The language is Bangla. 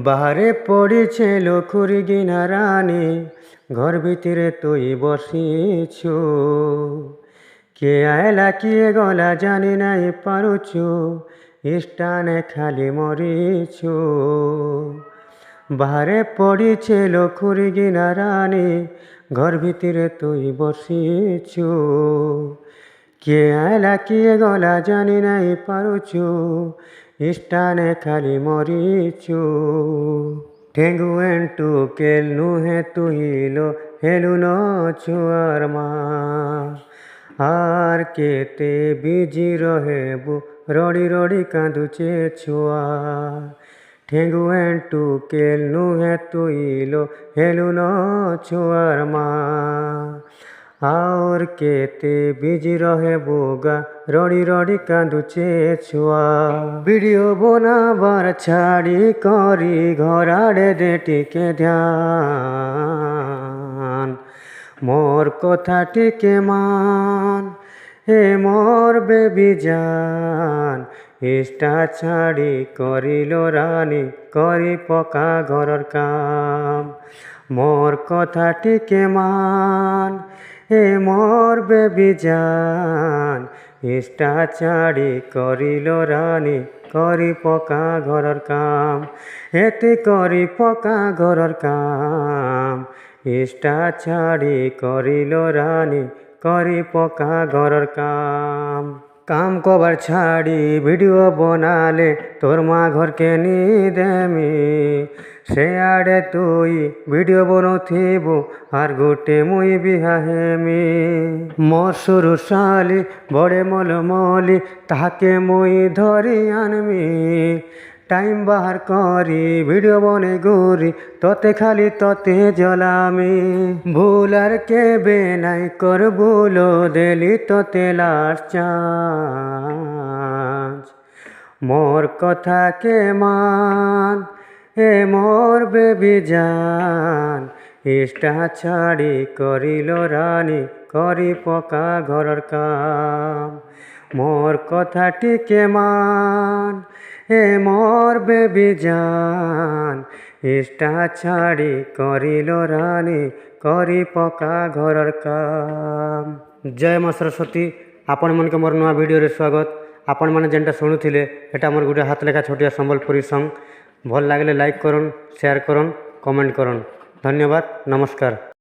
বাহারে পড়েছে লখুরি গিনা রানী, ঘর ভিতরে তুই বসিছু। কে আয়লা কিয়ে গলা জানি নাই পারুছু, ইষ্টানে খালি মরিছু। বাহারে পড়েছে লখুরি গিনা রানী, ঘর ভিতরে তুই বসিছু। কে আয়লা কিয়ে গলা জানি নাই পারুছু, ইষ্টানে খালি মরিছু। ঠেঙ্গুয়েন টুকেল নুহে তুহিলো হেলু ন ছুয়ার মা, আর কেতে বিজি রহেবু রড়ি রড়ি কাঁদুছে ছুয়া। ঠেঙ্গুয়েন টুকেল নুহে তুহিলো হেলু ন ছুয়ার মা, আর কেতে বিজি রহে বোগা রড়ি রড়ি কাঁদুছে ছুয়া। ভিডিও বনাবার ছাড়ি করি ঘর আড়ে দেটিকে ধ্যান, মোর কথা টিকে মান হে মোর বেবি জান। ইষ্টা ছাড়ি করিল রানী, করি পকা ঘরর কাম। মোর কথা টিকে মান হে মোর বেবি জান। ইষ্টা ছাড়ি করিল রানী, করি পকা ঘরর কাম। এতে করি পকা ঘরর কাম, ইষ্টা ছাড়ি করিল রানী, করি পকা ঘরর কাম। কাম কবার ছাড়ি ভিডিও বনালে তোর মা ঘরকে নি দেমি। সে আড়ে তুই ভিডিও বনথিবু আর গোটে মুই বিহা হেমি। মোর সরু শালি বড়ে মলমলি, তাহাকে মুই ধরি আনমি। টাইম বাহার করি ভিডিও বনে ঘুরি, ততে খালি ততে জ্বলামি। ভুল আর কেবে নাই কর ভুলো দেলি ততে লাস্ট চান্স। মোর কথা কে মান হে মোর বেবি জান। ইষ্টা ছাড়ি করিল রানী, করি পকা ঘরর কাম। মোর কথা টিকে মান হে মোর বেবি জান। ইষ্টা ছাড়ি করিল রানী, করি পকা ঘরর কাম। জয় মা ସରସ୍ୱତୀ। ଆପଣ ମାନଙ୍କୁ ମୋର ନୂଆ ଭିଡ଼ିଓରେ ସ୍ୱାଗତ। ଆପଣମାନେ ଯେନ୍ଟା ଶୁଣୁଥିଲେ ଏଟା ମୋର ଗୋଟେ ହାତ ଲେଖା ଛୋଟିଆ ସମ୍ବଲପୁରୀ ସଙ୍ଗ। ଭଲ ଲାଗିଲେ ଲାଇକ୍ କରନ୍, ସେୟାର କରନ୍, କମେଣ୍ଟ କରନ୍। ଧନ୍ୟବାଦ, ନମସ୍କାର।